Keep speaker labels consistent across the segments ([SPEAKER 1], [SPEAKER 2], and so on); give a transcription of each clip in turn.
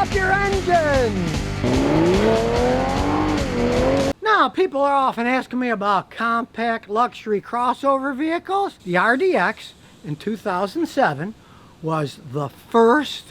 [SPEAKER 1] up your engine! Now, people are often asking me about compact luxury crossover vehicles. The RDX in 2007 was the first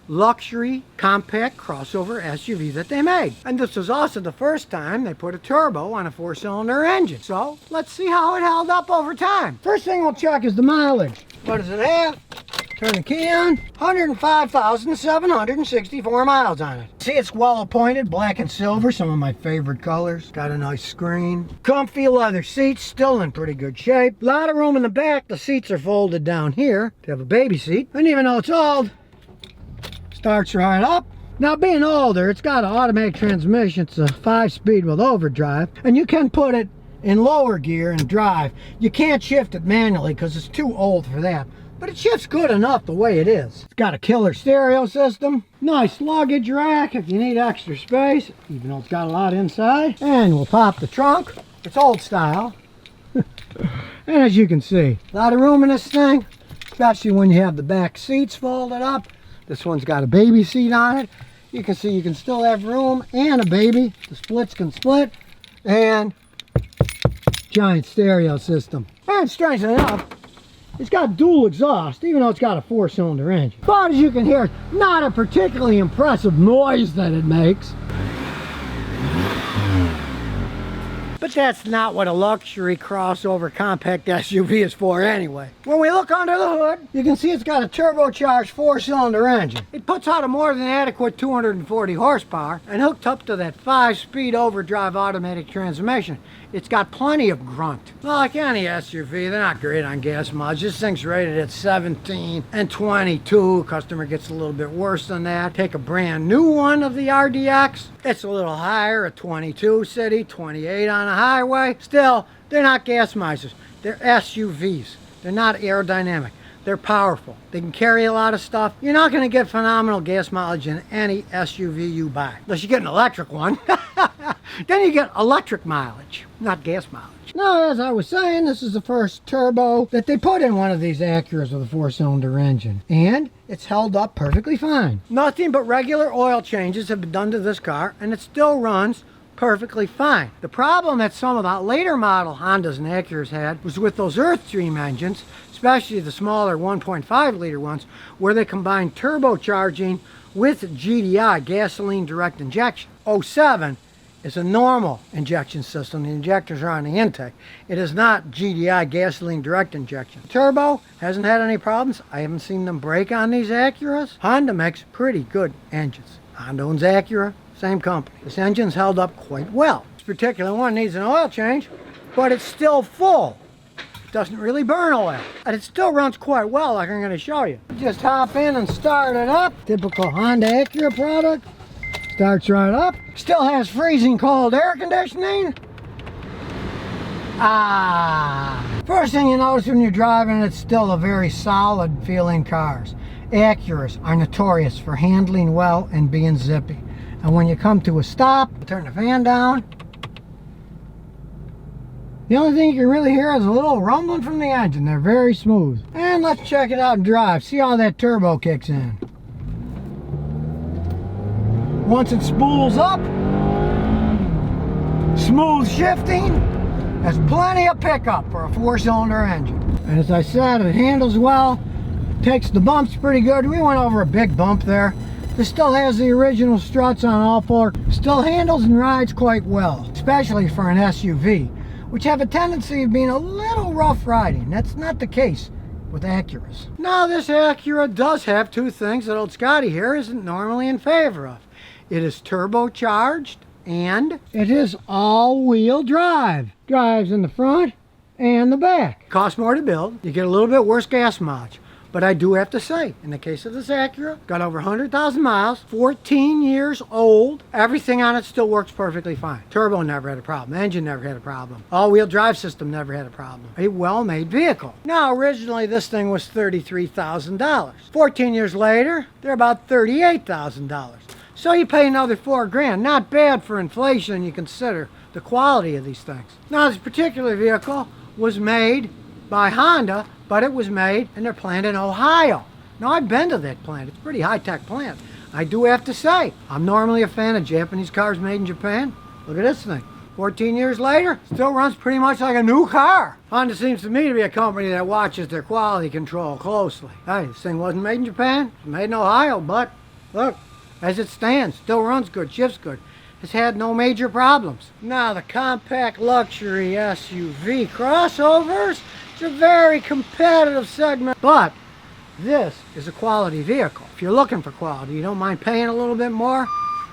[SPEAKER 1] luxury compact crossover SUV that they made. And this was also the first time they put a turbo on a 4-cylinder engine. So let's see how it held up over time. First thing we'll check is the mileage. What does it have? Turn the key on. 105,764 miles on it. See, it's well appointed, black and silver, some of my favorite colors. Got a nice screen. Comfy leather seats, still in pretty good shape. A lot of room in the back. The seats are folded down here to have a baby seat. And even though it's old, starts right up. Now, being older, it's got an automatic transmission. It's a 5-speed with overdrive, and you can put it in lower gear and drive. You can't shift it manually because it's too old for that, but it shifts good enough the way it is. It's got a killer stereo system, nice luggage rack if you need extra space, even though it's got a lot inside. And we'll pop the trunk. It's old style. And as you can see, a lot of room in this thing, especially when you have the back seats folded up. This one's got a baby seat on it. You can see you can still have room and a baby. The splits can split. And giant stereo system. And strange enough, it's got dual exhaust, even though it's got a 4-cylinder engine. But as you can hear, not a particularly impressive noise that it makes. But that's not what a luxury crossover compact SUV is for anyway. When we look under the hood, you can see it's got a turbocharged 4-cylinder engine. It puts out a more than adequate 240 horsepower, and hooked up to that 5-speed overdrive automatic transmission, it's got plenty of grunt. Well, like any SUV, they're not great on gas mileage. This thing's rated at 17 and 22. Customer gets a little bit worse than that. Take a brand new one of the RDX. It's a little higher at 22 city, 28 on a highway. Still, they're not gas misers. They're SUVs. They're not aerodynamic. They're powerful. They can carry a lot of stuff. You're not going to get phenomenal gas mileage in any SUV you buy. Unless you get an electric one. Then you get electric mileage, not gas mileage. Now, as I was saying, this is the first turbo that they put in one of these Acuras with a 4-cylinder engine. And it's held up perfectly fine. Nothing but regular oil changes have been done to this car, and it still runs perfectly fine. The problem that some of the later model Hondas and Acuras had was with those Earthstream engines, especially the smaller 1.5 liter ones, where they combined turbocharging with GDI, gasoline direct injection. 07 is a normal injection system. The injectors are on the intake. It is not GDI, gasoline direct injection. Turbo hasn't had any problems. I haven't seen them break on these Acuras. Honda makes pretty good engines. Honda owns Acura, same company. This engine's held up quite well. This particular one needs an oil change, but it's still full. It doesn't really burn oil, and it still runs quite well, like I'm going to show you. Just hop in and start it up. Typical Honda Acura product. Starts right up. Still has freezing cold air conditioning. First thing you notice when you're driving, it's still a very solid feeling cars. Acuras are notorious for handling well and being zippy. And when you come to a stop, turn the fan down. The only thing you can really hear is a little rumbling from the engine. They're very smooth. And let's check it out and drive. See how that turbo kicks in. Once it spools up, smooth shifting, has plenty of pickup for a 4-cylinder engine. And as I said, it handles well, takes the bumps pretty good. We went over a big bump there. This still has the original struts on all four. Still handles and rides quite well, especially for an SUV, which have a tendency of being a little rough riding. That's not the case with Acuras. Now, this Acura does have two things that old Scotty here isn't normally in favor of. It is turbocharged and it is all-wheel drive. Drives in the front and the back. Costs more to build. You get a little bit worse gas mileage. But I do have to say, in the case of this Acura, got over 100,000 miles, 14 years old. Everything on it still works perfectly fine. Turbo never had a problem. Engine never had a problem. All-wheel drive system never had a problem. A well-made vehicle. Now, originally, this thing was $33,000. 14 years later, they're about $38,000. So you pay another $4,000. Not bad for inflation. You consider the quality of these things. Now, this particular vehicle was made by Honda, but it was made in their plant in Ohio. Now, I've been to that plant. It's a pretty high-tech plant. I do have to say, I'm normally a fan of Japanese cars made in Japan. Look at this thing. 14 years later, still runs pretty much like a new car. Honda seems to me to be a company that watches their quality control closely. Hey, this thing wasn't made in Japan, it was made in Ohio, but look, as it stands, still runs good, shifts good. It's had no major problems. Now the compact luxury SUV crossovers, it's a very competitive segment, but this is a quality vehicle. If you're looking for quality, you don't mind paying a little bit more,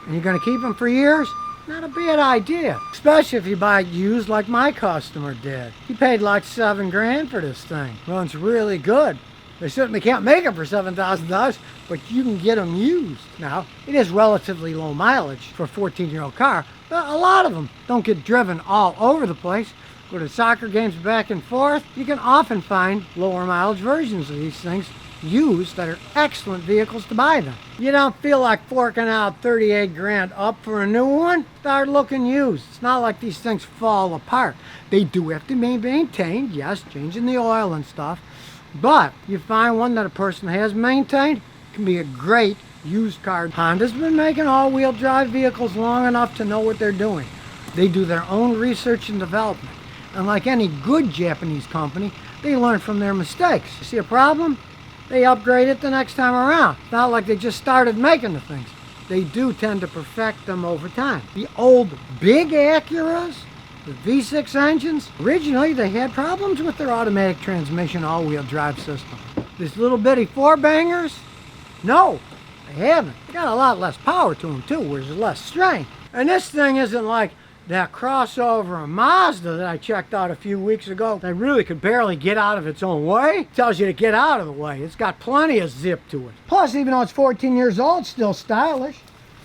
[SPEAKER 1] and you're going to keep them for years, not a bad idea. Especially if you buy it used like my customer did. He paid like $7 grand for this thing. Runs really good. They certainly can't make them for $7,000, but you can get them used. Now, it is relatively low mileage for a 14-year-old car, but a lot of them don't get driven all over the place. Go to soccer games back and forth. You can often find lower mileage versions of these things used that are excellent vehicles to buy them. You don't feel like forking out 38 grand up for a new one? Start looking used. It's not like these things fall apart. They do have to be maintained, yes, changing the oil and stuff, but you find one that a person has maintained, can be a great used car. Honda's been making all-wheel drive vehicles long enough to know what they're doing. They do their own research and development, and like any good Japanese company, they learn from their mistakes. You see a problem? They upgrade it the next time around. It's not like they just started making the things. They do tend to perfect them over time. The old big Acuras, the V6 engines, originally they had problems with their automatic transmission all-wheel drive system. These little bitty four-bangers, no, they haven't. They got a lot less power to them too, where there's less strength. And this thing isn't like that crossover Mazda that I checked out a few weeks ago that really could barely get out of its own way. It tells you to get out of the way. It's got plenty of zip to it. Plus, even though it's 14 years old, it's still stylish.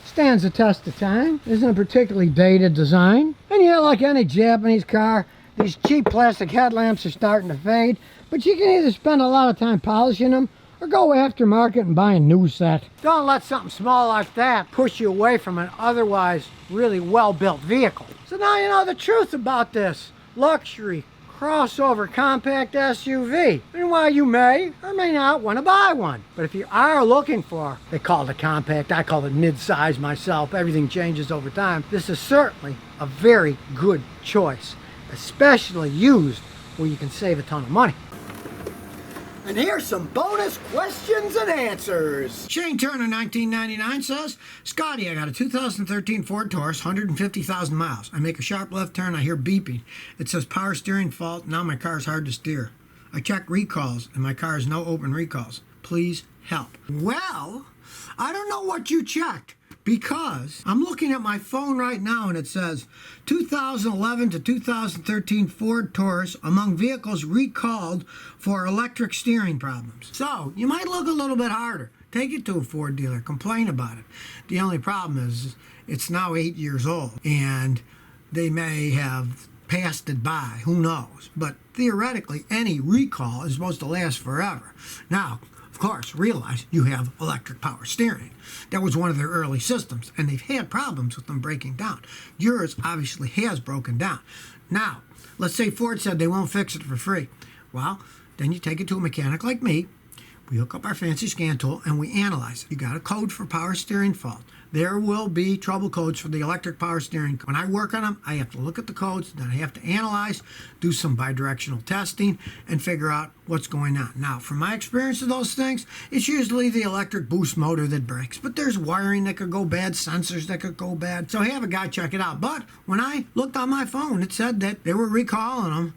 [SPEAKER 1] Stands the test of time. Isn't a particularly dated design. And yet, like any Japanese car, these cheap plastic headlamps are starting to fade. But you can either spend a lot of time polishing them or go aftermarket and buy a new set. Don't let something small like that push you away from an otherwise really well-built vehicle. So now you know the truth about this luxury crossover compact SUV, and why you may or may not want to buy one. But if you are looking for, they call it a compact, I call it mid-size myself, everything changes over time, this is certainly a very good choice, especially used where you can save a ton of money. And here's some bonus questions and answers. Shane Turner, 1999 says, Scotty, I got a 2013 Ford Taurus, 150,000 miles. I make a sharp left turn, I hear beeping. It says power steering fault, now my car's hard to steer. I check recalls, and my car has no open recalls. Please help. Well, I don't know what you checked, because I'm looking at my phone right now and it says 2011 to 2013 Ford Taurus among vehicles recalled for electric steering problems. So you might look a little bit harder. Take it to a Ford dealer, complain about it. The only problem is it's now 8 years old and they may have passed it by, who knows. But theoretically, any recall is supposed to last forever. Now, of course, realize you have electric power steering. That was one of their early systems, and they've had problems with them breaking down. Yours obviously has broken down. Now, let's say Ford said they won't fix it for free. Well, then you take it to a mechanic like me. We hook up our fancy scan tool, and we analyze it. You got a code for power steering fault. There will be trouble codes for the electric power steering. When I work on them, I have to look at the codes, then I have to analyze, do some bidirectional testing, and figure out what's going on. Now, from my experience of those things, it's usually the electric boost motor that breaks. But there's wiring that could go bad, sensors that could go bad. So I have a guy check it out. But when I looked on my phone, it said that they were recalling them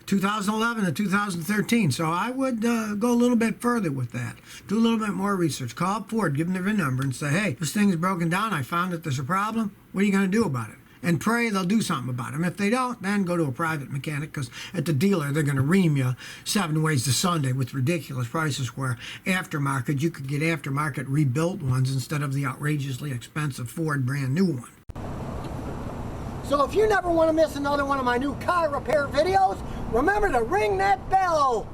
[SPEAKER 1] 2011 to 2013. So I would go a little bit further with that. Do a little bit more research. Call up Ford, give them their VIN number and say, hey, this thing is broken down. I found that there's a problem. What are you going to do about it? And pray they'll do something about it. And if they don't, then go to a private mechanic, because at the dealer, they're going to ream you 7 ways to Sunday with ridiculous prices, where aftermarket, you could get aftermarket rebuilt ones instead of the outrageously expensive Ford brand new one. So if you never want to miss another one of my new car repair videos, remember to ring that bell.